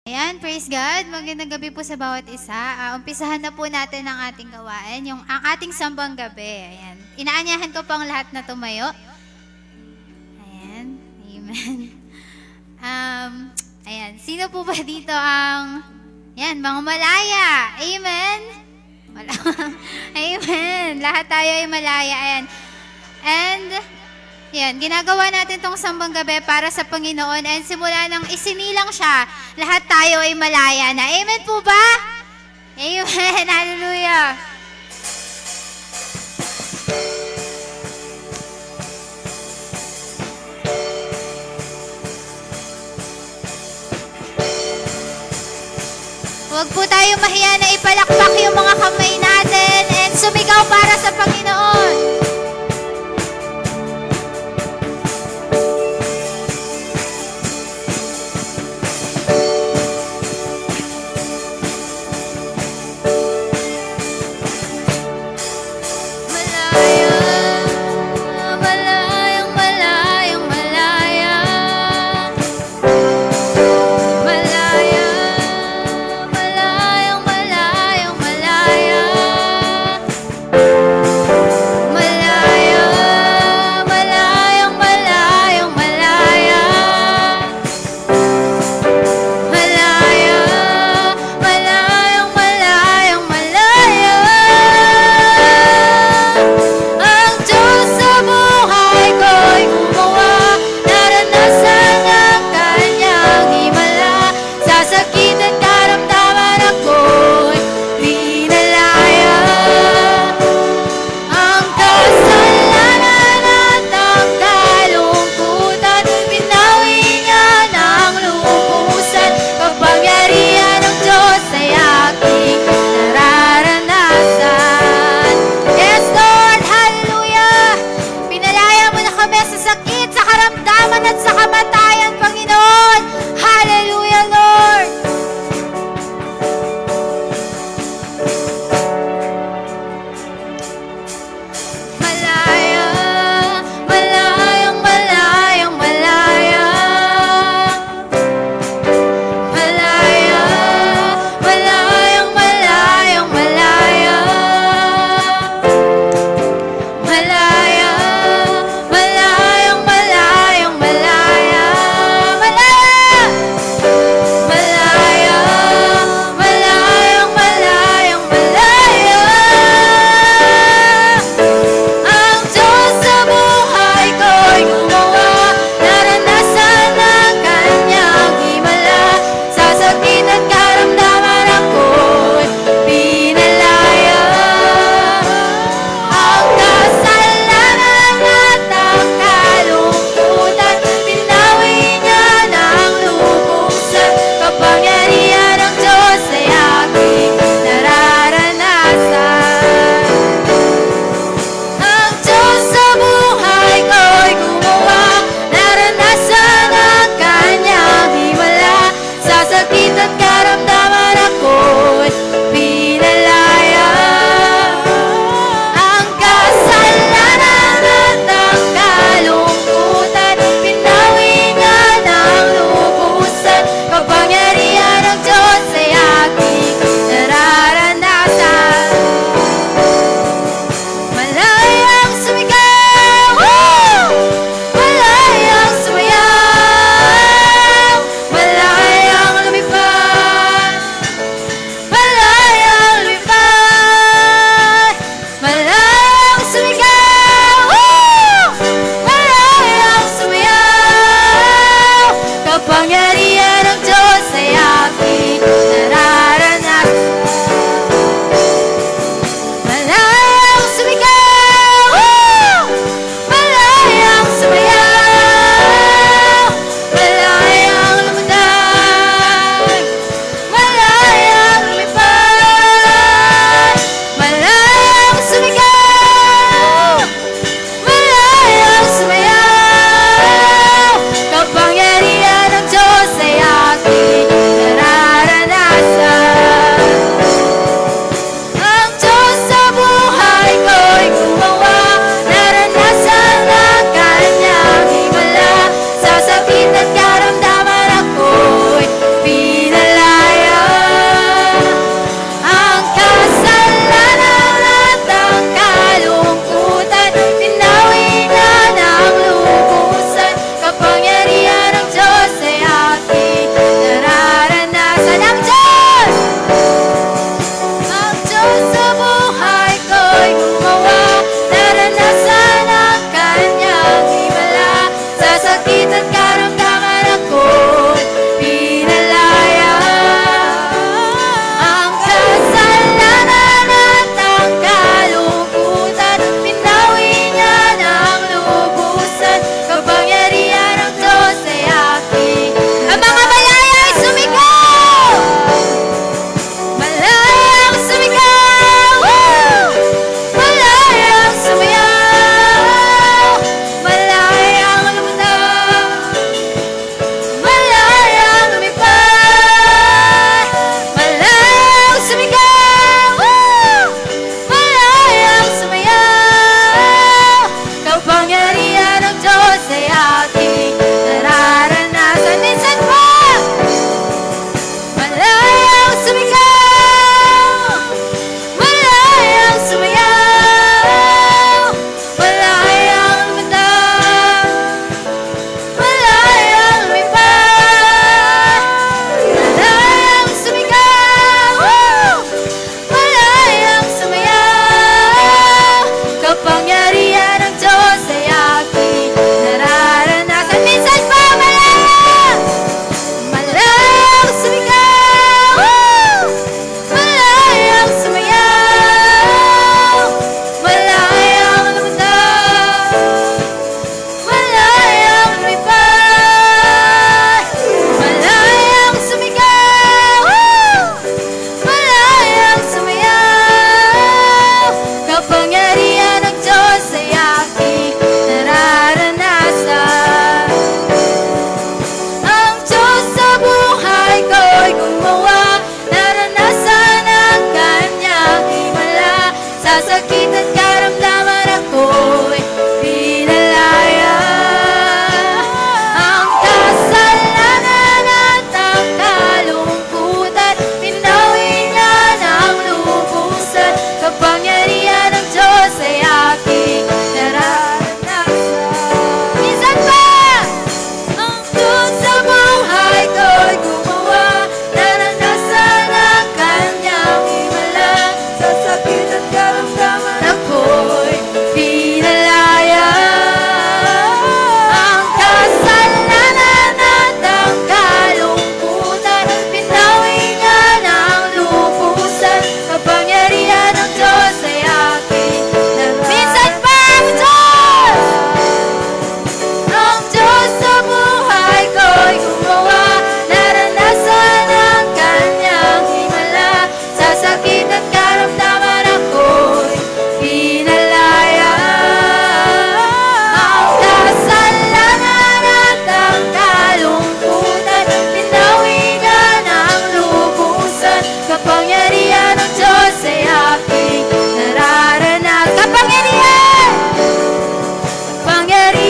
Ayan, praise God. Magandang gabi po sa bawat isa. Umpisahan na po natin ang ating gawain, ang ating sambang gabi. Ayan. Inaanyahan ko pang lahat na tumayo. Ayan. Amen. Ayan. Sino po ba dito ang, mga malaya? Amen? Wala. Amen. Lahat tayo ay malaya. Ayan. And, ginagawa natin tong sambang gabi para sa Panginoon and simula nang isinilang siya, lahat tayo ay malaya na. Amen po ba? Amen. Hallelujah. Huwag po tayo mahiya na ipalakpak yung mga kamay natin and sumigaw para sa Panginoon.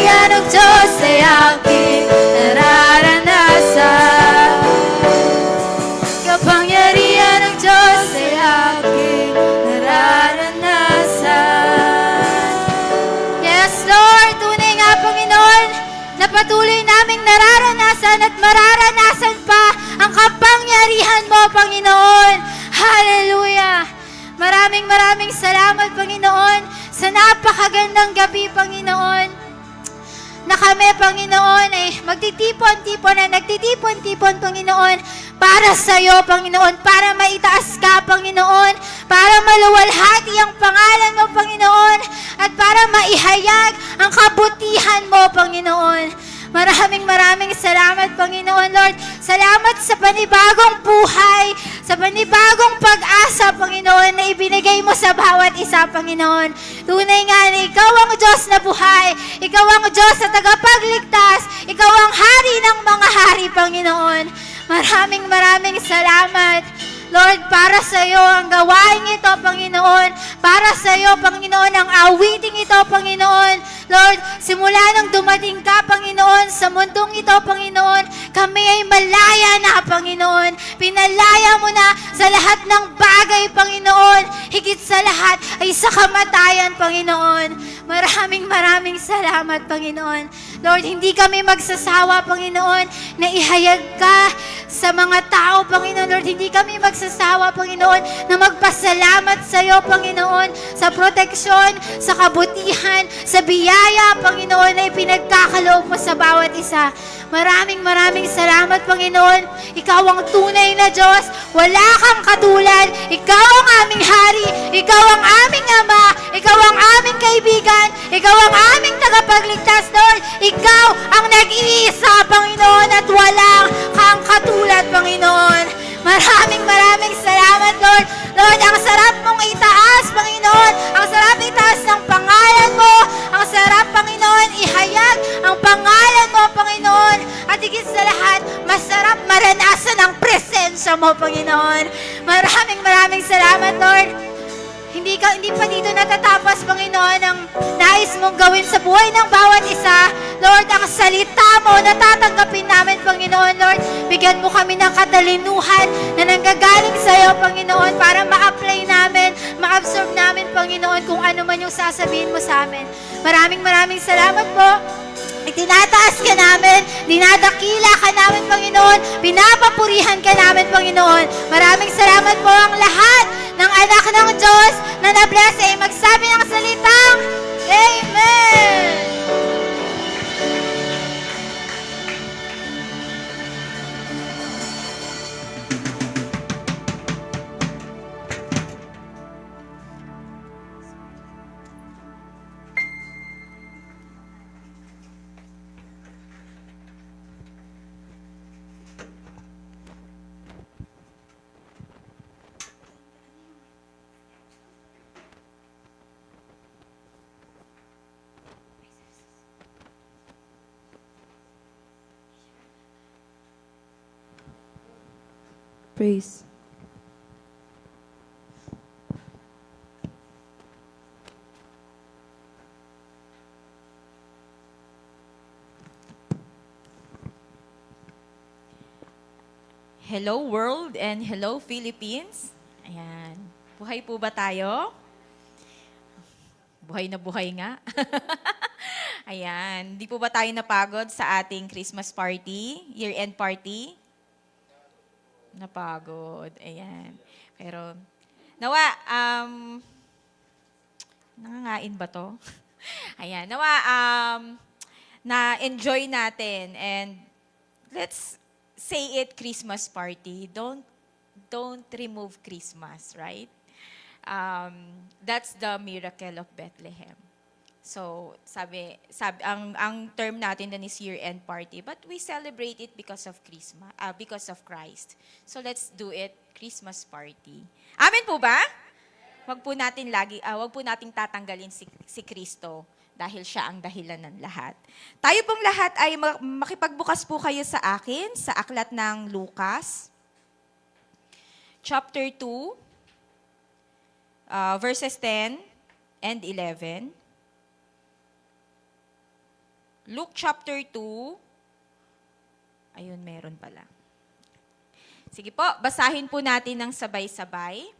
kapangyarihan ng Diyos ay aking nararanasan. Kapangyarihan ng Diyos ay aking nararanasan. Yes, Lord, tunay nga, Panginoon, na patuloy naming nararanasan at mararanasan pa ang kapangyarihan mo, Panginoon. Hallelujah! Maraming salamat, Panginoon, sa napakagandang gabi, Panginoon, na kami, Panginoon, ay magtitipon-tipon na nagtitipon-tipon, Panginoon, para sa iyo, Panginoon, para maitaas ka, Panginoon, para maluwalhati ang pangalan mo, Panginoon, at para maihayag ang kabutihan mo, Panginoon. Maraming salamat, Panginoon, Lord. Salamat sa panibagong buhay, sa panibagong pag-asa, Panginoon, na ibinigay mo sa bawat isa, Panginoon. Tunay nga na Ikaw ang Diyos na buhay. Ikaw ang Diyos na tagapagligtas. Ikaw ang Hari ng mga hari, Panginoon. Maraming salamat, Lord, para sa iyo ang gawain ito, Panginoon. Para sa iyo, Panginoon, ang awiting ito, Panginoon. Lord, simula nang dumating ka, Panginoon, sa mundong ito, Panginoon, kami ay malaya na, Panginoon. Pinalaya mo na sa lahat ng bagay, Panginoon. Higit sa lahat ay sa kamatayan, Panginoon. Maraming salamat, Panginoon. Lord, hindi kami magsasawa, Panginoon, na ihayag ka sa mga tao, Panginoon. Lord, hindi kami magsasawa, Panginoon, na magpasalamat sa iyo, Panginoon, sa proteksyon, sa kabutihan, sa biyaya, Panginoon, na ipinagkakaloob mo sa bawat isa. Maraming salamat, Panginoon. Ikaw ang tunay na Diyos. Wala kang katulad. Ikaw ang aming hari. Ikaw ang aming Ama. Ikaw ang aming kaibigan. Ikaw ang aming tagapagligtas, Lord. Ikaw ang nag-iisa, Panginoon, at walang kang katulad, Panginoon. Maraming salamat, Lord. Lord, ang sarap mong itaas, Panginoon. Ang sarap itaas ng pangalan mo. Ang sarap, Panginoon, ihayag ang pangalan mo, Panginoon. At higit sa lahat, masarap maranasan ang presensya mo, Panginoon. Maraming salamat, Lord. Hindi pa dito natatapos, Panginoon, ang nais mong gawin sa buhay ng bawat isa. Lord, ang salita mo, natatanggapin namin, Panginoon, Lord. Bigyan mo kami ng katalinuhan na nanggagaling sa iyo, Panginoon, para ma-apply namin, ma-absorb namin, Panginoon, kung ano man yung sasabihin mo sa amin. Maraming salamat po. Itinataas ka namin, dinadakila ka namin, Panginoon, pinapapurihan ka namin, Panginoon. Maraming salamat po ang lahat ng anak ng Diyos na na-bless ay magsabi ng salitang Amen! Praise. Hello world and hello Philippines. Ayan. Buhay po ba tayo? Buhay na buhay nga. Ayan. Di po ba tayo napagod sa ating Christmas party, year-end party? Napagod. Ayan. Pero, nawa, nangangain ba to? Ayan. Nawa, na-enjoy natin and let's say it Christmas party. Don't remove Christmas, right? That's the miracle of Bethlehem. So, ang term natin din is year-end party, but we celebrate it because of Christmas, because of Christ. So, let's do it Christmas party. Amen po ba? Wag po nating tatanggalin si Kristo dahil siya ang dahilan ng lahat. Tayo pong lahat ay makipagbukas po kayo sa akin sa aklat ng Lucas, chapter 2, verses 10 and 11. Luke chapter 2. Ayun, meron pala. Sige po, basahin po natin ng sabay-sabay.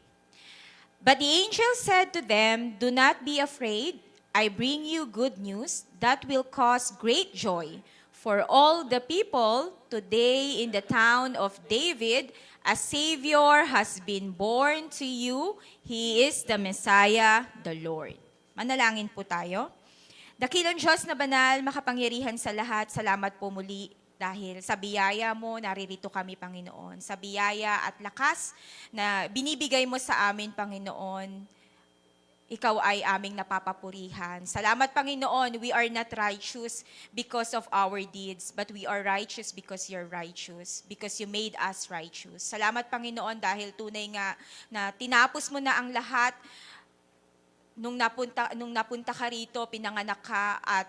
But the angel said to them, "Do not be afraid. I bring you good news that will cause great joy for all the people. Today in the town of David, a Savior has been born to you. He is the Messiah, the Lord." Manalangin po tayo. Dakilang Diyos na banal, makapangyarihan sa lahat, salamat po muli dahil sa biyaya mo, naririto kami, Panginoon. Sa biyaya at lakas na binibigay mo sa amin, Panginoon, ikaw ay aming napapapurihan. Salamat, Panginoon, we are not righteous because of our deeds, but we are righteous because you're righteous, because you made us righteous. Salamat, Panginoon, dahil tunay nga na tinapos mo na ang lahat. Nung napunta ka rito, pinanganak ka at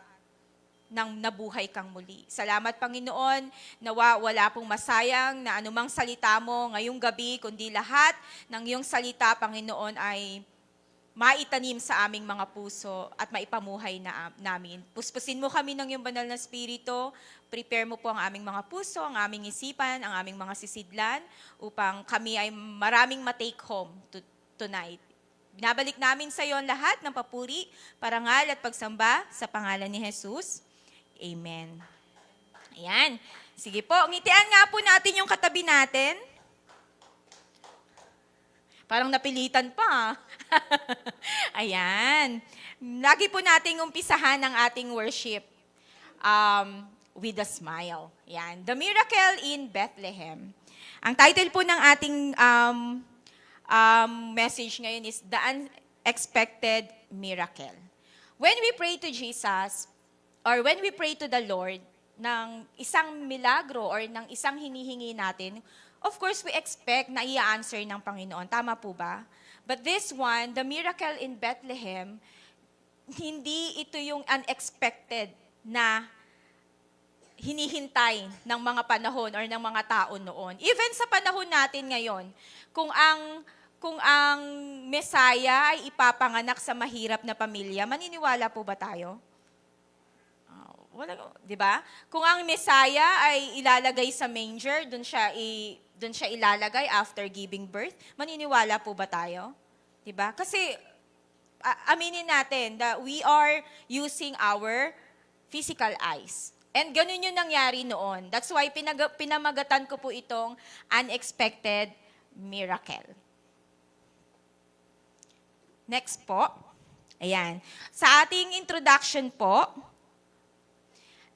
nang nabuhay kang muli. Salamat, Panginoon, nawa wala pong masayang na anumang salita mo ngayong gabi, kundi lahat ng iyong salita, Panginoon, ay maitanim sa aming mga puso at maipamuhay namin. Puspusin mo kami ng iyong banal na Espiritu. Prepare mo po ang aming mga puso, ang aming isipan, ang aming mga sisidlan, upang kami ay maraming matake home tonight. Binabalik namin sa iyo ang lahat ng papuri, parangal at pagsamba sa pangalan ni Jesus. Amen. Ayan. Sige po, ngitian nga po natin yung katabi natin. Parang napilitan pa. Ayan. Lagi po nating umpisahan ang ating worship with a smile. Ayan. The Miracle in Bethlehem. Ang title po ng ating message ngayon is The Unexpected Miracle. When we pray to Jesus, or when we pray to the Lord ng isang milagro or ng isang hinihingi natin, of course, we expect na i-answer ng Panginoon. Tama po ba? But this one, the miracle in Bethlehem, hindi ito yung unexpected na hinihintay ng mga panahon or ng mga tao noon. Even sa panahon natin ngayon, kung ang Messiah ay ipapanganak sa mahirap na pamilya, maniniwala po ba tayo? Wala, 'di ba? Kung ang Messiah ay ilalagay sa manger, doon siya ilalagay after giving birth, maniniwala po ba tayo? 'Di ba? Kasi aminin natin that we are using our physical eyes. And ganun yung nangyari noon. That's why pinamagatan ko po itong unexpected miracle. Next po. Ayan. Sa ating introduction po,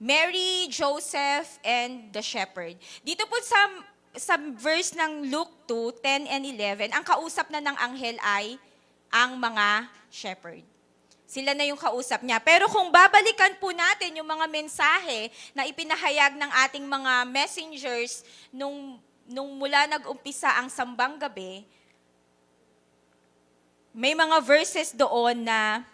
Mary, Joseph, and the shepherd. Dito po sa verse ng Luke 2, 10 and 11, ang kausap na ng anghel ay ang mga shepherd. Sila na yung kausap niya. Pero kung babalikan po natin yung mga mensahe na ipinahayag ng ating mga messengers nung mula nag-umpisa ang sambang gabi, may mga verses doon na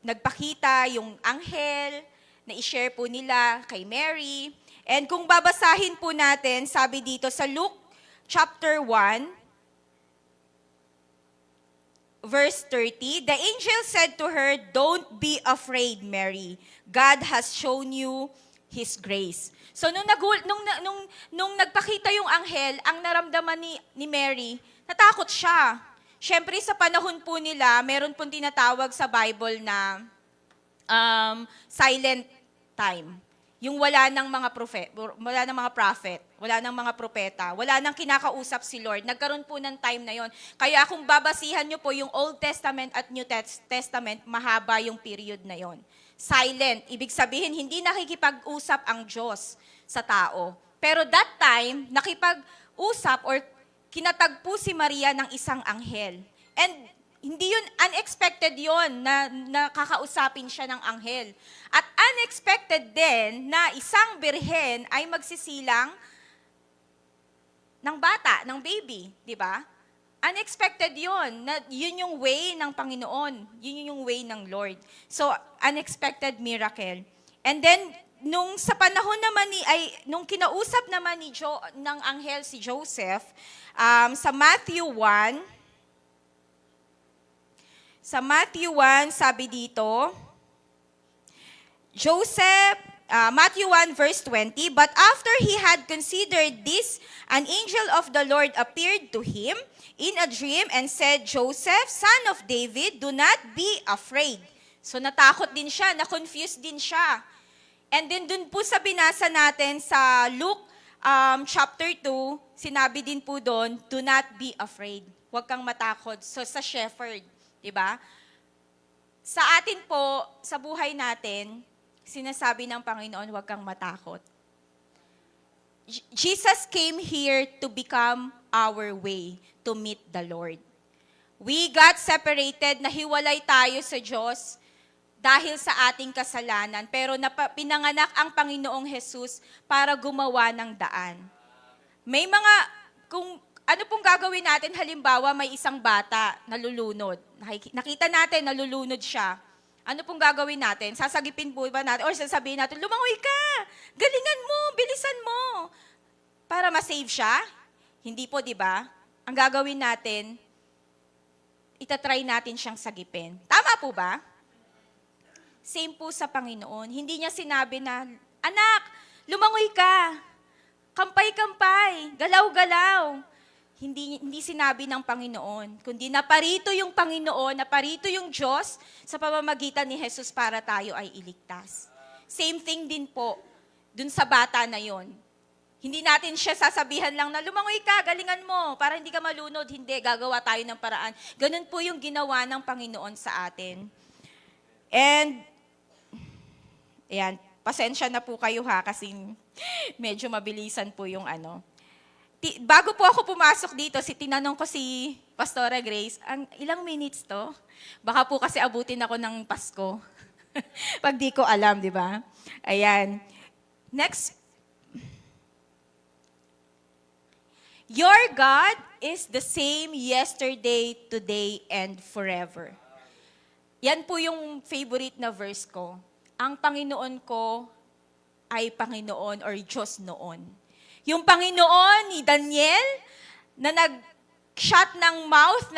nagpakita yung anghel na i-share po nila kay Mary. And kung babasahin po natin, sabi dito sa Luke chapter 1, verse 30, the angel said to her, "Don't be afraid, Mary. God has shown you His grace." So nung nagpakita yung anghel, ang naramdaman ni Mary, natakot siya. Siyempre sa panahon po nila, meron pong tinatawag sa Bible na silent time. Yung wala ng mga prophet, wala ng mga propeta, wala nang kinakausap si Lord. Nagkaroon po ng time na yon. Kaya kung babasihan nyo po yung Old Testament at New Testament, mahaba yung period na yon. Silent, ibig sabihin hindi nakikipag-usap ang Diyos sa tao. Pero that time, nakipag-usap or kinatagpo si Maria ng isang anghel. And hindi yun, unexpected yun na nakakausapin siya ng anghel. At unexpected din na isang birhen ay magsisilang ng bata, ng baby, di ba? Unexpected yun. Yun yung way ng Panginoon. Yun yung way ng Lord. So, unexpected miracle. And then, nung sa panahon naman nung kinausap naman ng anghel si Joseph, sa Matthew 1, sabi dito, Joseph, Matthew 1 verse 20, but after he had considered this, an angel of the Lord appeared to him in a dream and said, Joseph, son of David, do not be afraid. So natakot din siya, na-confused din siya. And then dun po sa binasa natin sa Luke chapter 2, sinabi din po doon, do not be afraid. Huwag kang matakot. So sa shepherd, di ba? Sa atin po, sa buhay natin, sinasabi ng Panginoon, huwag kang matakot. Jesus came here to become our way to meet the Lord. We got separated, nahiwalay tayo sa Diyos dahil sa ating kasalanan. Pero pinanganak ang Panginoong Jesus para gumawa ng daan. May mga, kung ano pong gagawin natin, halimbawa may isang bata nalulunod. Nakita natin, nalulunod siya. Ano pong gagawin natin? Sasagipin po ba natin? Or sasabihin natin, lumangoy ka! Galingan mo! Bilisan mo! Para ma-save siya? Hindi po, di ba? Ang gagawin natin, itatry natin siyang sagipin. Tama po ba? Same po sa Panginoon. Hindi niya sinabi na, anak, lumangoy ka! Kampay-kampay! Galaw-galaw! Hindi sinabi ng Panginoon, kundi naparito yung Panginoon, naparito yung Diyos sa pamamagitan ni Jesus para tayo ay iligtas. Same thing din po, dun sa bata na yon. Hindi natin siya sasabihan lang na lumangoy ka, galingan mo, para hindi ka malunod. Hindi, gagawa tayo ng paraan. Ganun po yung ginawa ng Panginoon sa atin. And, ayan, pasensya na po kayo ha, kasi medyo mabilisan po yung ano. Bago po ako pumasok dito, tinanong ko si Pastora Grace, ilang minutes to? Baka po kasi abutin ako ng Pasko. Pag di ko alam, di ba? Ayan. Next. Your God is the same yesterday, today, and forever. Yan po yung favorite na verse ko. Ang Panginoon ko ay Panginoon or Diyos noon. Yung Panginoon ni Daniel na nag-shut ng mouth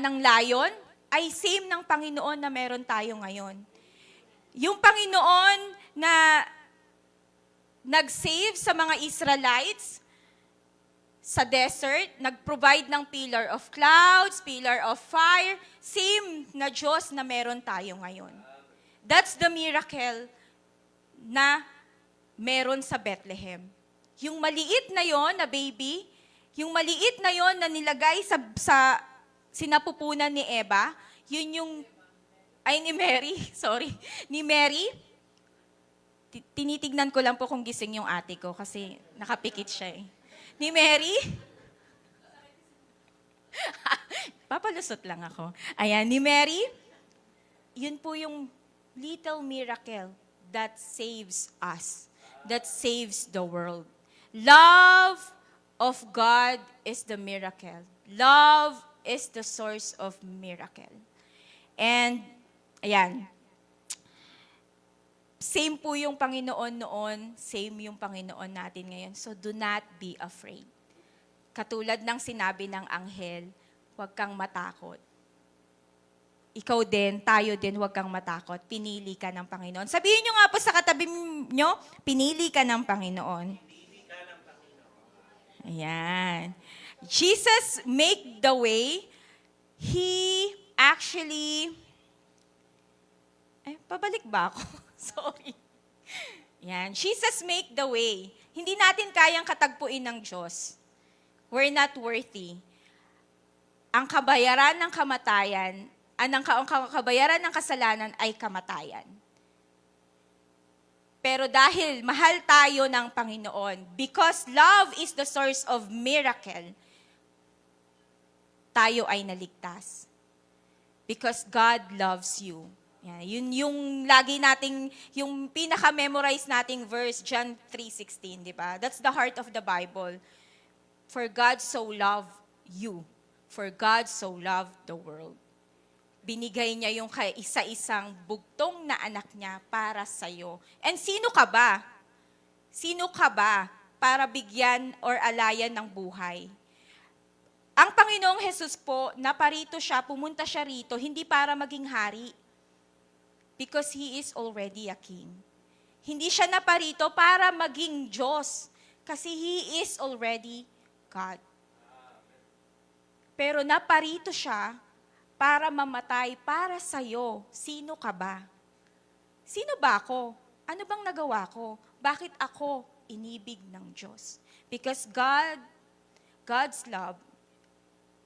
ng lion ay same ng Panginoon na meron tayo ngayon. Yung Panginoon na nag-save sa mga Israelites sa desert, nag-provide ng pillar of clouds, pillar of fire, same na Diyos na meron tayo ngayon. That's the miracle na meron sa Bethlehem. Yung maliit na yon na baby, yung maliit na yon na nilagay sa sinapupunan ni Eva, yun ni Mary, ni Mary. Tinitignan ko lang po kung gising yung ate ko kasi nakapikit siya eh. Ni Mary, papalusot lang ako. Ayan, ni Mary, yun po yung little miracle that saves us, that saves the world. Love of God is the miracle. Love is the source of miracle. And, ayan, same po yung Panginoon noon, same yung Panginoon natin ngayon. So, do not be afraid. Katulad ng sinabi ng anghel, huwag kang matakot. Ikaw din, tayo din, huwag kang matakot. Pinili ka ng Panginoon. Sabihin nyo nga po sa katabi nyo, pinili ka ng Panginoon. Ayan. Jesus make the way. He actually... pabalik ba ako? Sorry. Ayan. Jesus make the way. Hindi natin kayang katagpuin ng Diyos. We're not worthy. Ang kabayaran ng kamatayan, ang kabayaran ng kasalanan ay kamatayan. Pero dahil mahal tayo ng Panginoon, because love is the source of miracle, tayo ay naligtas. Because God loves you. Yan, yun yung lagi nating, yung pinaka-memorize nating verse, John 3:16, di ba? That's the heart of the Bible. For God so loved you. For God so loved the world. Binigay niya yung isa-isang bugtong na anak niya para sa'yo. And sino ka ba? Sino ka ba para bigyan or alayan ng buhay? Ang Panginoong Jesus po, naparito siya, pumunta siya rito, hindi para maging hari. because He is already a king. Hindi siya naparito para maging Diyos kasi He is already God. Pero naparito siya para mamatay para sa'yo. Sino ka ba? Sino ba ako? Ano bang nagawa ko? Bakit ako inibig ng Diyos? Because God's love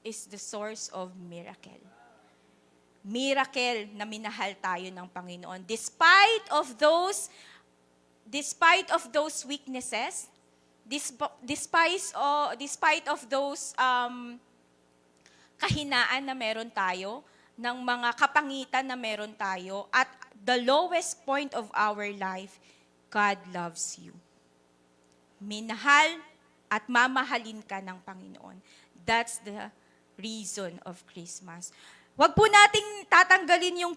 is the source of miracle. Miracle na minahal tayo ng Panginoon. Despite of those weaknesses, despite of those kahinaan na meron tayo, ng mga kapangitan na meron tayo, at the lowest point of our life, God loves you. Minahal at mamahalin ka ng Panginoon. That's the reason of Christmas. Wag po nating tatanggalin yung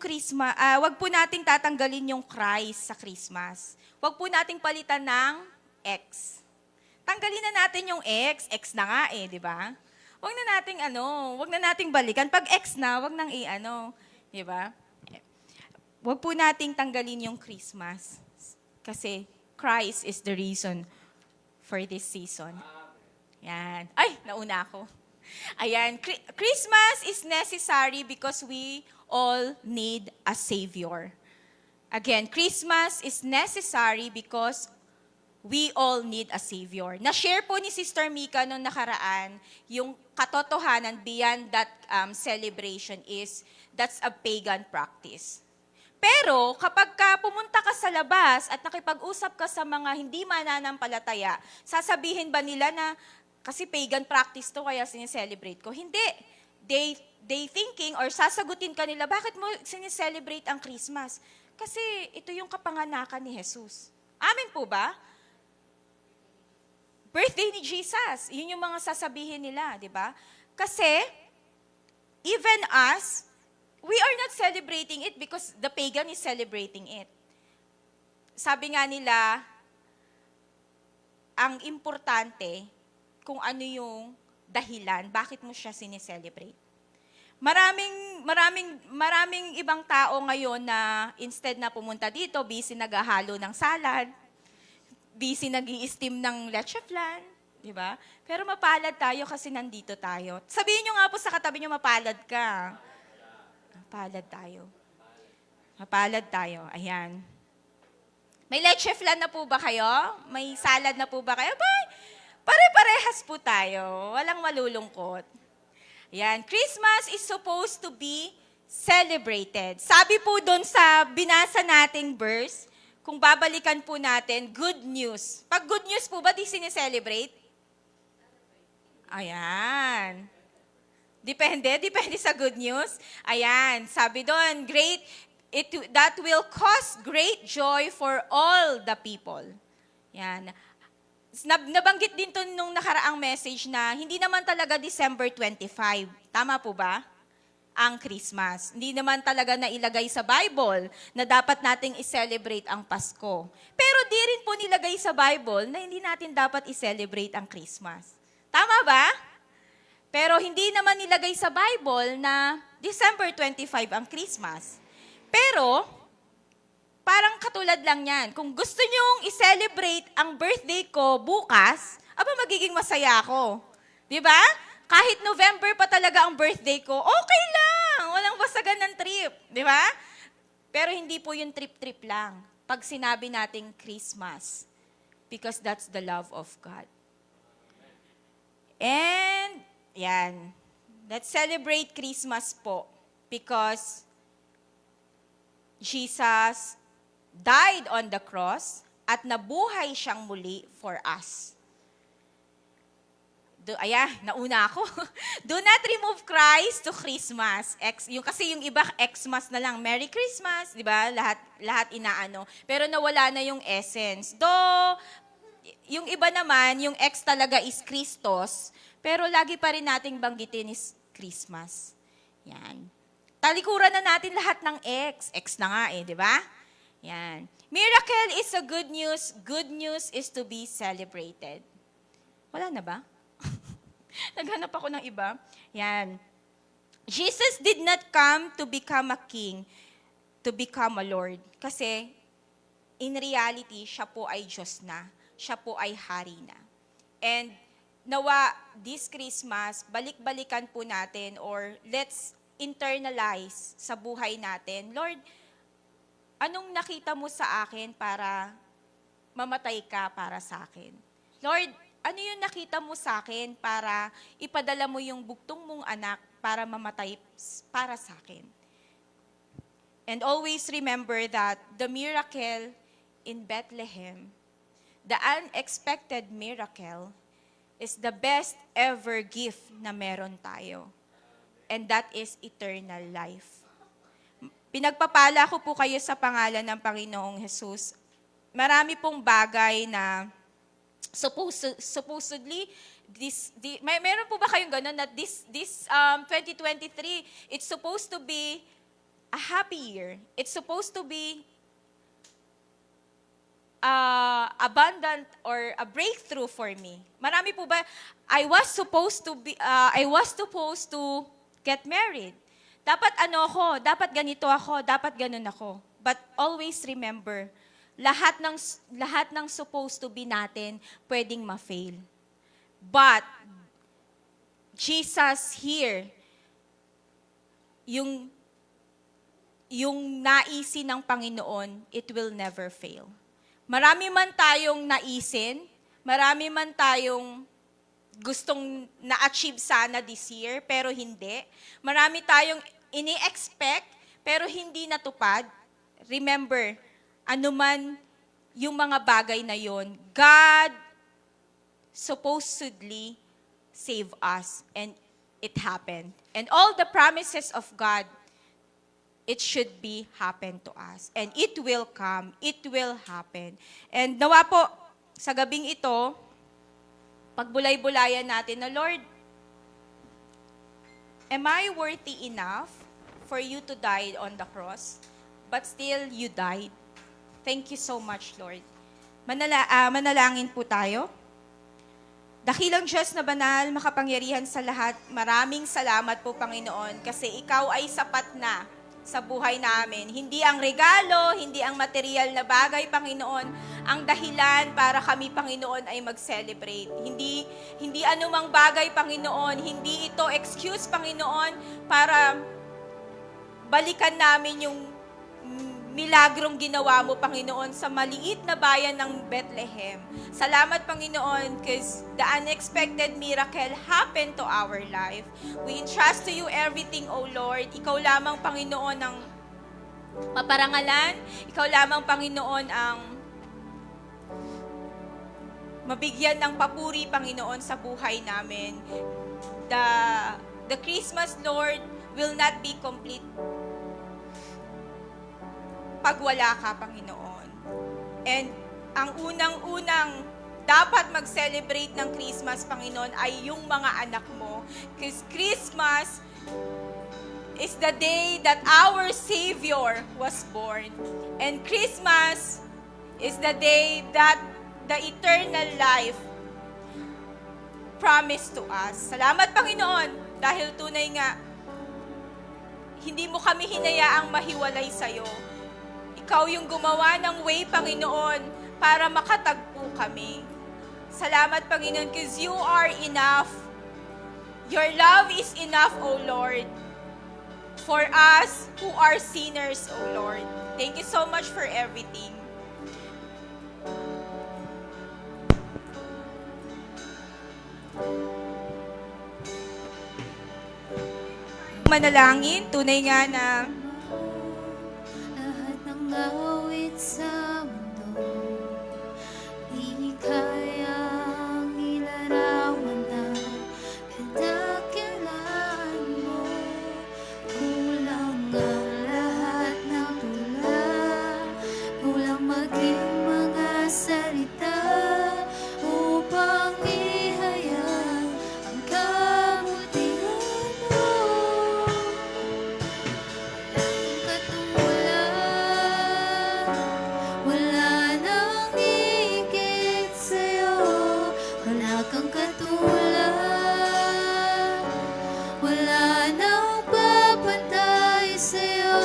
Christ sa Christmas. Wag po nating palitan ng X. Tanggalin na natin yung X na nga di ba? Wag na nating balikan. Pag X na, wag nang di ba? Wag po nating tanggalin yung Christmas. Kasi Christ is the reason for this season. Yan. Ay, nauna ako. Ayan, Christmas is necessary because we all need a Savior. Again, Christmas is necessary because we all need a Savior. Na-share po ni Sister Mika noong nakaraan, yung katotohanan beyond that celebration that's a pagan practice. Pero kapag pumunta ka sa labas at nakipag-usap ka sa mga hindi mananampalataya, sasabihin ba nila na kasi pagan practice to, kaya sineselebrate ko? Hindi. They thinking or sasagutin ka nila, bakit mo sineselebrate ang Christmas? Kasi ito yung kapanganakan ni Jesus. Amen po ba? Birthday ni Jesus. Yun yung mga sasabihin nila, di ba? Kasi, even us, we are not celebrating it because the pagan is celebrating it. Sabi nga nila, ang importante, kung ano yung dahilan, bakit mo siya sineselebrate. Maraming ibang tao ngayon na instead na pumunta dito, busy naghahalo ng salad, busy nag-i-steam ng leche flan, di ba? Pero mapalad tayo kasi nandito tayo. Sabihin nyo nga po sa katabi nyo, mapalad ka. Mapalad tayo. Mapalad tayo. Ayan. May leche flan na po ba kayo? May salad na po ba kayo? Pare-parehas po tayo. Walang malulungkot. Yan. Christmas is supposed to be celebrated. Sabi po doon sa binasa nating verse, kung babalikan po natin, good news. Pag good news po ba, di sineselebrate? Ayan. Depende sa good news. Ayan. Sabi doon, that will cause great joy for all the people. Yan. Nabanggit din to nung nakaraang message na hindi naman talaga December 25. Tama po ba? Ang Christmas. Hindi naman talaga nailagay sa Bible na dapat nating i-celebrate ang Pasko. Pero di rin po nilagay sa Bible na hindi natin dapat i-celebrate ang Christmas. Tama ba? Pero hindi naman nilagay sa Bible na December 25 ang Christmas. Pero, parang katulad lang yan. Kung gusto nyong i-celebrate ang birthday ko bukas, magiging masaya ako. Di ba? Kahit November pa talaga ang birthday ko, okay lang. Walang basagan ng trip. Di ba? Pero hindi po yung trip-trip lang. Pag sinabi nating Christmas. Because that's the love of God. And, yan. Let's celebrate Christmas po. Because Jesus died on the cross at nabuhay siyang muli for us. Nauna ako. Do not remove Christ to Christmas. Kasi yung iba, Xmas na lang. Merry Christmas, di ba? Lahat inaano. Pero nawala na yung essence. Yung iba naman, yung X talaga is Christos. Pero lagi pa rin nating banggitin is Christmas. Yan. Talikuran na natin lahat ng X. X na nga di ba? Yan. Miracle is a good news. Good news is to be celebrated. Wala na ba? Naghanap ako ng iba. Yan. Jesus did not come to become a king. to become a Lord. Kasi in reality, siya po ay Diyos na. Siya po ay hari na. And nawa this Christmas, balik-balikan po natin or let's internalize sa buhay natin. Lord, anong nakita mo sa akin para mamatay ka para sa akin? Lord, ano yung nakita mo sa akin para ipadala mo yung bugtong mong anak para mamatay para sa akin? And always remember that the miracle in Bethlehem, the unexpected miracle, is the best ever gift na meron tayo. And that is eternal life. Pinagpapala ko po kayo sa pangalan ng Panginoong Jesus. Marami pong bagay na supposedly, meron po ba kayong ganun na this 2023, it's supposed to be a happy year. It's supposed to be abundant or a breakthrough for me. Marami po ba, I was supposed to get married. Dapat dapat ganito ako, dapat ganun ako. But always remember, lahat ng supposed to be natin pwedeng ma-fail. But Jesus here, yung naisin ng Panginoon, it will never fail. Marami man tayong naisin, marami man tayong gustong na-achieve sana this year, pero hindi. Marami tayong ini-expect, pero hindi natupad. Remember, anuman yung mga bagay na yon, God supposedly save us, and it happened. And all the promises of God, it should be happen to us. And it will come. It will happen. And nawa po, sa gabing ito, pagbulay-bulayan natin na, Lord, am I worthy enough for you to die on the cross? But still, you died. Thank you so much, Lord. Manalangin po tayo. Dakilang Diyos na banal, makapangyarihan sa lahat, maraming salamat po, Panginoon, kasi ikaw ay sapat na sa buhay namin. Hindi ang regalo, hindi ang material na bagay, Panginoon, ang dahilan para kami, Panginoon, ay mag-celebrate. Hindi anumang bagay, Panginoon, hindi ito excuse, Panginoon, para balikan namin yung milagrong ginawa mo, Panginoon, sa maliit na bayan ng Bethlehem. Salamat, Panginoon, because the unexpected miracle happened to our life. We entrust to you everything, O Lord. Ikaw lamang, Panginoon, ang maparangalan. Ikaw lamang, Panginoon, ang mabigyan ng papuri, Panginoon, sa buhay namin. The Christmas, Lord, will not be complete pag wala ka, Panginoon. And ang unang-unang dapat mag-celebrate ng Christmas, Panginoon, ay yung mga anak mo. Because Christmas is the day that our Savior was born. And Christmas is the day that the eternal life promised to us. Salamat, Panginoon, dahil tunay nga, hindi mo kami hinayaang mahiwalay sa'yo. Ikaw yung gumawa ng way, Panginoon, para makatagpo kami. Salamat, Panginoon, because you are enough. Your love is enough, O Lord, for us who are sinners, O Lord. Thank you so much for everything. Manalangin, tunay nga na Lahat ng awit sa mundo, di kayang ilarawan ang kadakilaan mo. Kulang ang lahat ng tula, kulang maging mga salita upang ihayag ang kabutihan mo. Wala nang higit sa'yo, wala kang katulad, wala nang papantay sa'yo.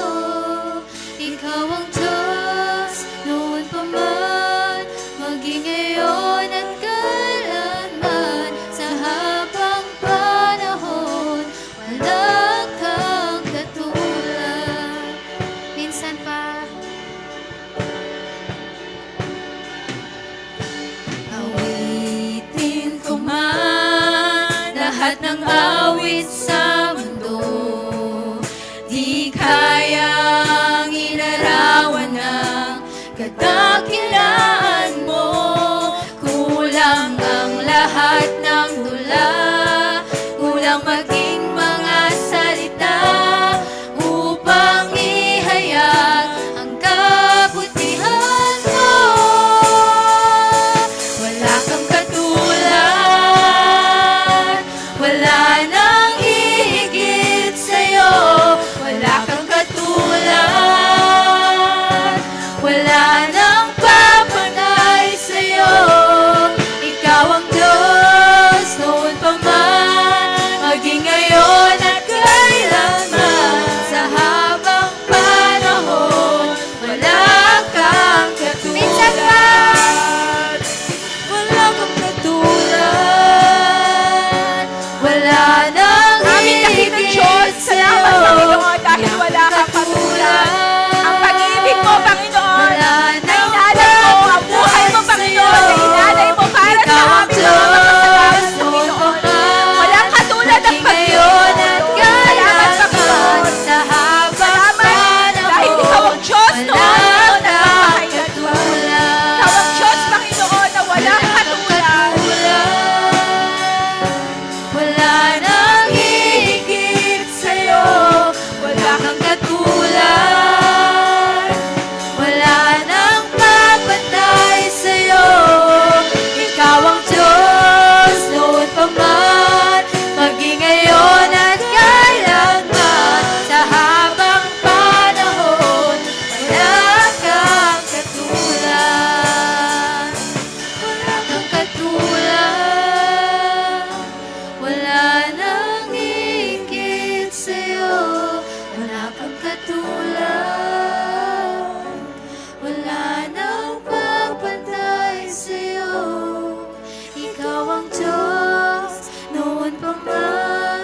ng awit sa mundo, di kayang ilarawan ng kadakilaan mo. Kulang ang lahat ng tula, kulang maging mga salita upang ihayag ang kabutihan mo. Wala kang katulad, wala nang hihigit sa'yo. Wala kang katulad, wala nang papanay sa'yo. Ikaw ang Diyos noon pa man, maging ngayon at kailanman. Sa habang panahon, wala kang katulad. Wala kang katulad, wala nang hihigit sa'yo. Dahil wala kang katulad. Ang pag-ibig mo, Panginoon, Wala na nang inalay mo, ang buhay mo, Panginoon, na inalay mo para sa Ikaw ang amin mga makasalanan, Diyos noon pa Panginoon. man, Walang katulad ang maging ngayon at Salamat, Panginoon. kailanman. Sa habang Salamat, dahil ikaw panahon, ang Diyos noon, wala ngayon, at kang magpapakailanman. Ikaw ang Diyos, Panginoon, na walang katulad. Wala nang hihigit sa'yo. Wala kang katulad, wala nang papatay sa'yo. Ikaw ang Diyos noon pa man, maging ngayon at kailanman. Sa habang panahon, wala kang katulad. Wala kang katulad, wala nang higit sa'yo. Wala kang katulad, wala nang papantay sa'yo. Ikaw ang Diyos noon pa man,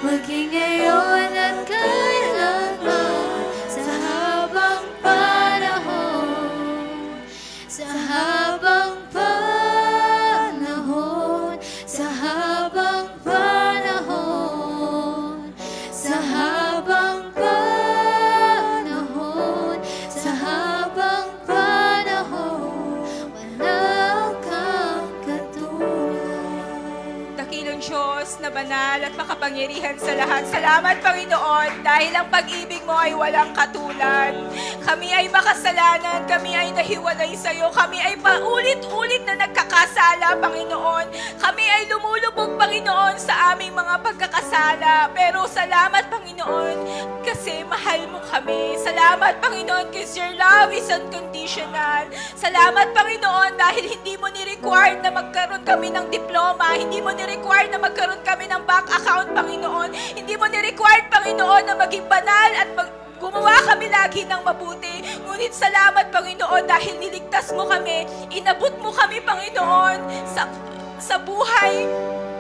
maging ngayon at kailanman. Sa habang panahon, sa habang panahon, sa habang panahon, sa habang panahon, sa habang panahon, wala kang katulad. Dakilang Diyos na banal at makapangyarihan sa lahat. Salamat, Panginoon, dahil ang pag-ibig mo ay walang katulad. Kami ay makasalanan, kami ay nahiwalay sa iyo, kami ay paulit-ulit na nagkakasala, Panginoon. Kami ay lumulubog, Panginoon, sa aming mga pagkakasala. Pero salamat, Panginoon, kasi mahal mo kami. Salamat, Panginoon, kasi your love is unconditional. Salamat, Panginoon, dahil hindi mo ni-required na magkaroon kami ng diploma, hindi mo ni-required na magkaroon kami ng bank account, Panginoon. Hindi mo ni-required, Panginoon, na maging banal at gumawa kami lagi ng mabuti. Ngunit salamat, Panginoon, dahil niligtas mo kami, inabot mo kami, Panginoon, sa buhay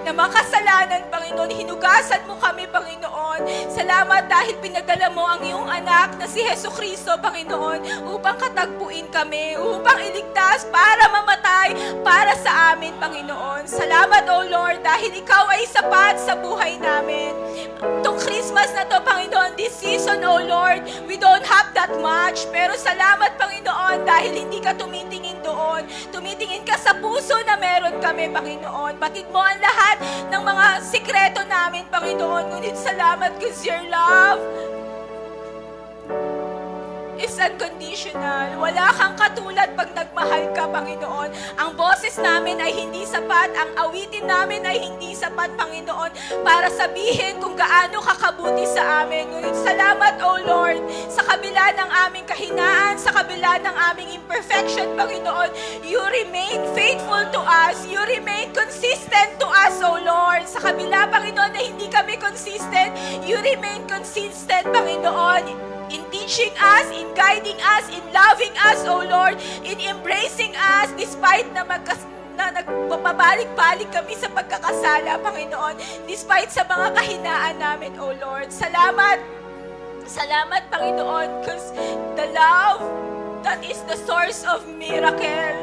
na makasalanan, Panginoon. Hinugasan mo kami, Panginoon. Salamat dahil pinadala mo ang iyong anak na si Jesucristo, Panginoon, upang katagpuin kami, upang iligtas, para mamatay, para sa amin, Panginoon. Salamat, O Lord, dahil ikaw ay sapat sa buhay namin. Itong Christmas na to, Panginoon, this season, O Lord, we don't have that much, pero salamat, Panginoon, dahil hindi ka tumitingin doon. Tumitingin ka sa puso na meron kami, Panginoon. Batid mo ang lahat ng mga sikreto namin, Panginoon. Ngunit salamat kasi your love is unconditional. Wala kang katulad pag nagmahal ka, Panginoon. Ang boses namin ay hindi sapat, ang awitin namin ay hindi sapat, Panginoon, para sabihin kung gaano kakabuti sa amin. Ngunit salamat, O Lord, sa kabila ng aming kahinaan, sa kabila ng aming imperfection, Panginoon, you remain faithful to us. You remain consistent to us, O Lord. Sa kabila, Panginoon, na hindi kami consistent, you remain consistent, Panginoon, in teaching us, in guiding us, in loving us, O Lord, in embracing us, despite na nagpapabalik-balik kami sa pagkakasala, Panginoon, despite sa mga kahinaan namin, O Lord. Salamat, Panginoon, because the love that is the source of miracle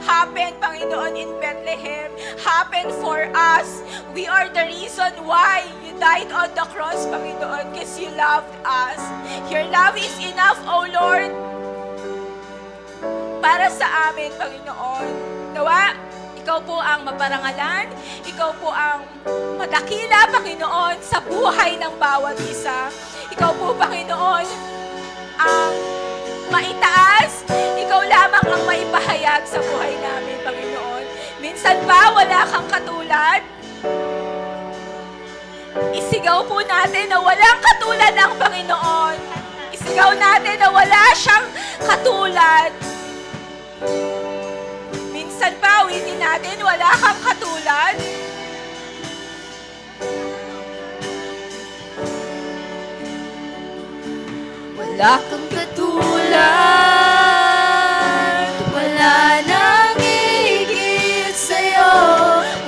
happen, Panginoon, in Bethlehem. Happen for us. We are the reason why you died on the cross, Panginoon, because you loved us. Your love is enough, O Lord, para sa amin, Panginoon. Nawa, ikaw po ang maparangalan, ikaw po ang madakila, Panginoon, sa buhay ng bawat isa. Ikaw po, Panginoon, ang maitaas, ikaw lamang ang maipahayag sa buhay namin, Panginoon. Minsan pa, wala kang katulad. Isigaw po natin na walang katulad ng Panginoon. Isigaw natin na wala siyang katulad. Minsan pa, awitin natin, wala kang katulad. Wala kang katulad, wala nang higit sa'yo.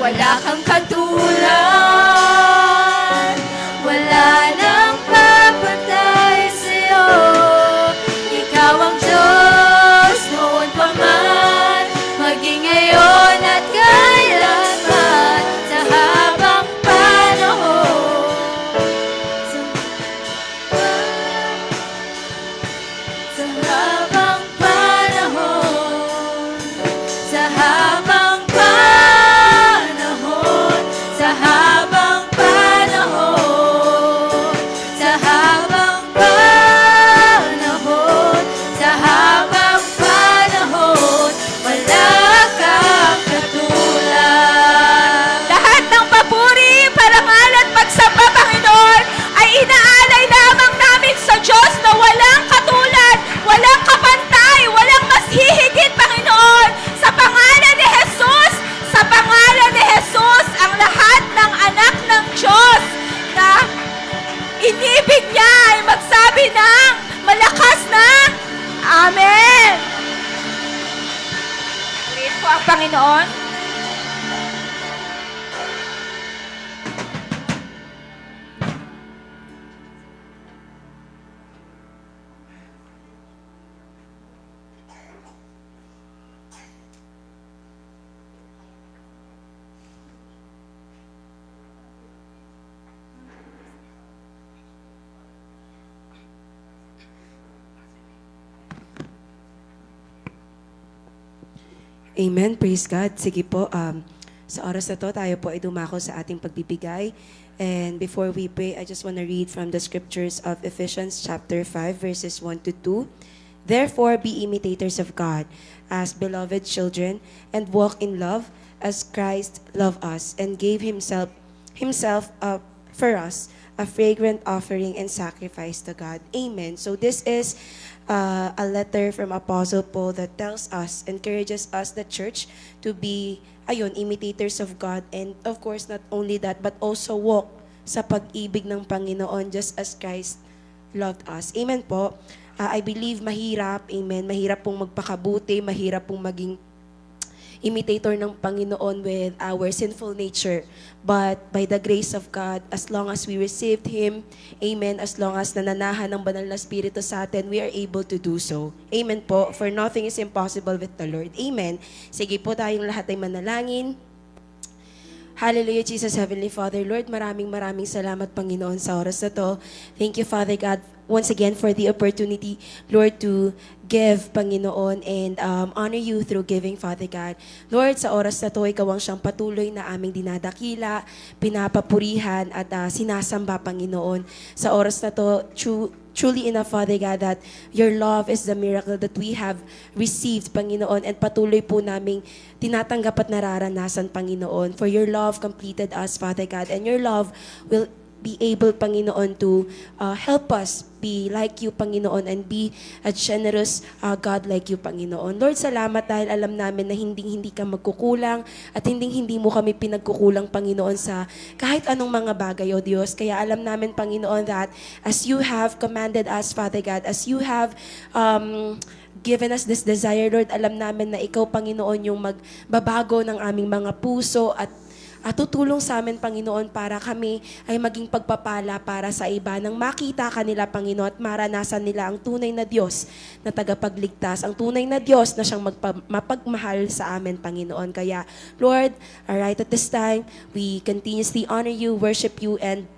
Wala kang katulad, wala nang papatay sa'yo. Ikaw ang Diyos noon pa man, maging ngayon at kailanman, sa habang panahon. Sa habang panahon, sa habang panahon, sa habang panahon, sa habang panahon, sa habang panahon, wala kang katulad. Lahat ng papuri, parangal at pagsamba, Panginoon, ay inaalay lamang namin sa Diyos na walang katulad, walang kapantay, walang mas hihigit, Panginoon. Sa pangalan ni Jesus, sa pangalan ni Jesus, ang lahat ng anak ng Diyos na inibig niya ay magsabi ng malakas na Amen. Praise po ang Panginoon. Amen. Praise God. Sige po, sa oras na to, tayo po ay dumako sa ating pagbibigay. And before we pray, I just want to read from the scriptures of Ephesians chapter 5, verses 1 to 2. Therefore, be imitators of God as beloved children, and walk in love as Christ loved us and gave himself up for us, a fragrant offering and sacrifice to God. Amen. So this is a letter from Apostle Paul that tells us, encourages us, the church, to be, imitators of God. And of course, not only that, but also walk sa pag-ibig ng Panginoon just as Christ loved us. Amen po. I believe mahirap, amen, mahirap pong magpakabuti, mahirap pong maging imitator ng Panginoon with our sinful nature. But by the grace of God, as long as we received Him, amen, as long as nananahan ng banal na Espiritu sa atin, we are able to do so. Amen po. For nothing is impossible with the Lord. Amen. Sige po, tayong lahat ay manalangin. Hallelujah, Jesus, Heavenly Father. Lord, maraming salamat, Panginoon, sa oras na to. Thank you, Father God, once again for the opportunity, Lord, to give, Panginoon, and honor you through giving, Father God. Lord, sa oras na to, ikaw ang siyang patuloy na aming dinadakila, pinapapurihan, at sinasamba, Panginoon. Sa oras na to, truly enough, Father God, that your love is the miracle that we have received, Panginoon, and patuloy po naming tinatanggap at nararanasan, Panginoon. For your love completed us, Father God, and your love will be able, Panginoon, to help us be like you, Panginoon, and be a generous God like you, Panginoon. Lord, salamat dahil alam namin na hindi ka magkukulang at hindi mo kami pinagkukulang, Panginoon, sa kahit anong mga bagay, O Diyos. Kaya alam namin, Panginoon, that as you have commanded us, Father God, as you have given us this desire, Lord, alam namin na ikaw, Panginoon, yung magbabago ng aming mga puso at tutulong sa amin, Panginoon, para kami ay maging pagpapala para sa iba nang makita kanila, Panginoon, at maranasan nila ang tunay na Diyos na tagapagligtas, ang tunay na Diyos na siyang mapagmahal sa amin, Panginoon. Kaya, Lord, right at this time, we continuously honor you, worship you, and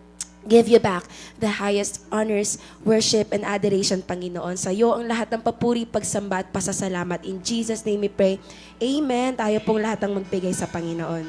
give you back the highest honors, worship, and adoration, Panginoon. Sa iyo ang lahat ng papuri, pagsamba at pasasalamat. In Jesus' name we pray. Amen. Tayo pong lahat ang magbigay sa Panginoon.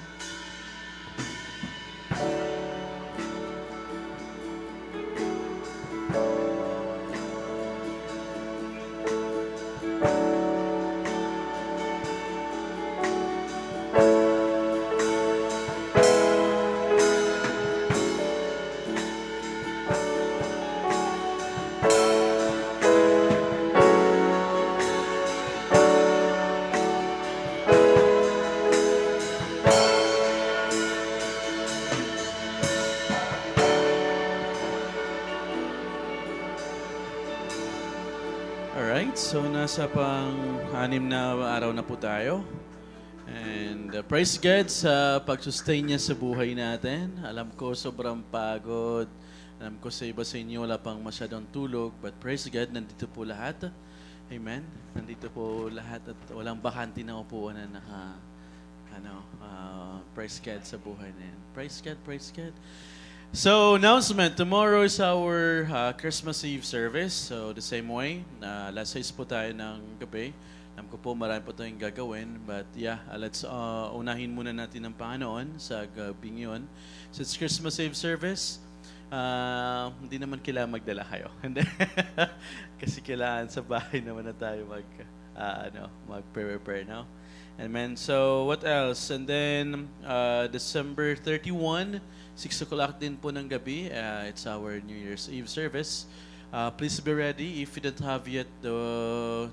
Alright, so nasa pang-anim na araw na po tayo. And praise God sa pag-sustain niya sa buhay natin. Alam ko sobrang pagod. Alam ko sa iba sa inyo wala pang masyadong tulog. But praise God, nandito po lahat. Amen. Nandito po lahat at walang bakanti na upuan na praise God sa buhay na yan. Praise God, praise God. So, announcement. Tomorrow is our Christmas Eve service. So, the same way. Alas 6 po tayo ng gabi. Alam ko po marami po tayong gagawin. But yeah, let's unahin muna natin ang Panginoon sa gabing yun. So, it's Christmas Eve service. Hindi naman kailangan magdala kayo. Kasi kailangan sa bahay naman na tayo mag-prepare now. Amen. So, what else? And then, December 31, 6 o'clock din po ng gabi. It's our New Year's Eve service. Please be ready. If you don't have yet the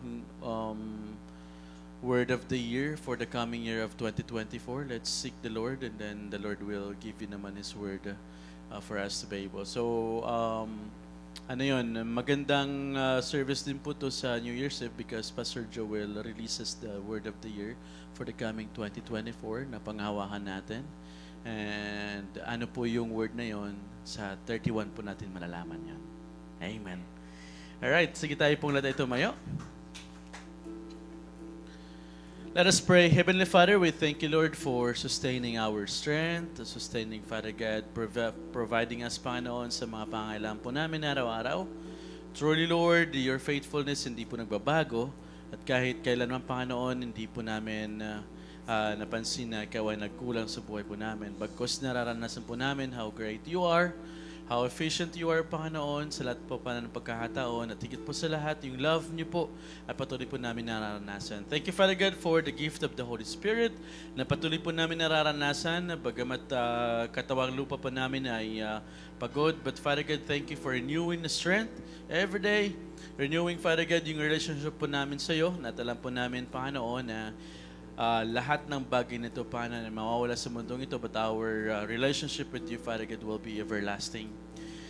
word of the year for the coming year of 2024, let's seek the Lord, and then the Lord will give you naman His word for us to be able. So, magandang service din po to sa New Year's Eve because Pastor Joel releases the word of the year for the coming 2024 na panghawakan natin. And ano po yung word na yon sa 31 po natin malalaman yan. Amen. Alright, sige tayo pong lahat tumayo. Let us pray. Heavenly Father, we thank you, Lord, for sustaining our strength, sustaining, Father God, providing us, Panginoon, sa mga pangailangan po namin araw-araw. Truly, Lord, your faithfulness hindi po nagbabago at kahit kailanman, Panginoon, hindi po namin napansin na ikaw ay nagkulang sa buhay po namin. Bagkus nararanasan po namin how great you are, how efficient you are, Panginoon, sa lahat po ng pagkakataon at higit po sa lahat, yung love niyo po ay patuloy po namin nararanasan. Thank you, Father God, for the gift of the Holy Spirit na patuloy po namin nararanasan, bagamat katawang lupa po namin ay pagod. But Father God, thank you for renewing the strength every day. Renewing, Father God, yung relationship po namin sa iyo. Natalam po namin, Panginoon, na lahat ng bagay nito, Panginoon, mawawala sa mundong ito, but our relationship with you, Father God, will be everlasting.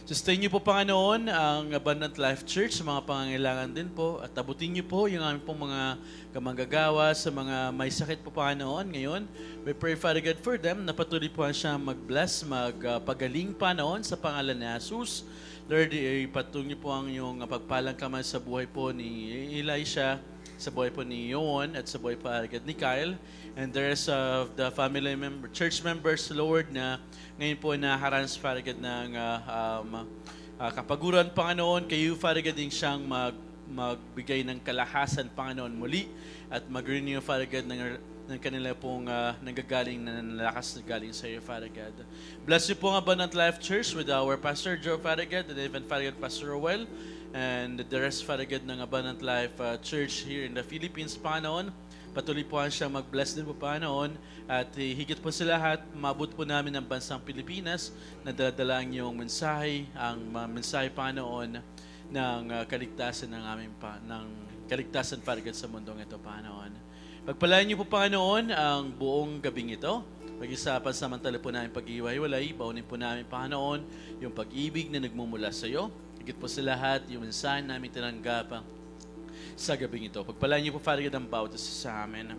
Sustain niyo po, Panginoon, ang Abundant Life Church sa mga pangangailangan din po at abutin niyo po yung aming pong mga kamanggagawa sa mga may sakit po, Panginoon. Ngayon, we pray, Father God, for them na patuloy po siya mag-bless, magpagaling, Panginoon, sa pangalan ni Jesus. Lord, ipatong niyo po ang iyong pagpalang kamay sa buhay po ni Elisha, sa buhay po ni Yoon at sa buhay po ni Kyle and the rest of the family church members, Lord, na ngayon po naharans, Father God, ng kapaguran, Panginoon. Kayo, Father God, din siyang magbigay ng kalahasan, Panginoon, muli at mag-renew, Father God, ng kanila pong nanggagaling na nalakas na galing sa iyo, Father God. Bless you po ang Abundant Life Church with our Pastor Joe, Father God, and even, Father God, Pastor Roel, and the rest, Father God, ng Abundant Life Church here in the Philippines, Panginoon. Patuloy po siya mag-bless din po, Panginoon. At higit po sa lahat, mabot po namin ang bansang Pilipinas na dala-dala ang iyong mensahe, ang mensahe, Panginoon, ng kaligtasan ng aming ng kaligtasan, Father God, sa mundong ito, Panginoon. Pagpalain niyo po, Panginoon, ang buong gabing ito. Pag-isapan samantala po namin pag-iwalay, baunin po namin, Panginoon, yung pag-ibig na nagmumula sa iyo. Higit po sa lahat, yung mensahe namin tinanggap sa gabing ito. Pagpalain niyo po, Father God, ang bawat isa sa amin.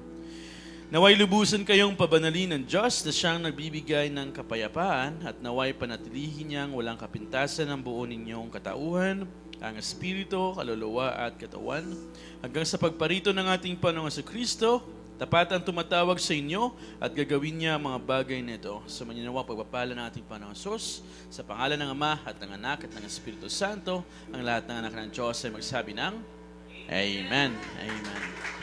Naway lubusan kayong pabanalin ng Diyos na siyang nagbibigay ng kapayapaan at naway panatilihin niyang walang kapintasan ng buo ninyong katauhan, ang espiritu, kaluluwa at katawan, hanggang sa pagparito ng ating Panginoong Kristo, tapat ang tumatawag sa inyo at gagawin niya ang mga bagay nito. Sa maninawa pagpapala ng ating Panginoong Sus, sa pangalan ng Ama at ng Anak at ng Espiritu Santo, ang lahat ng anak ng Diyos ay magsabi ng Amen. Amen.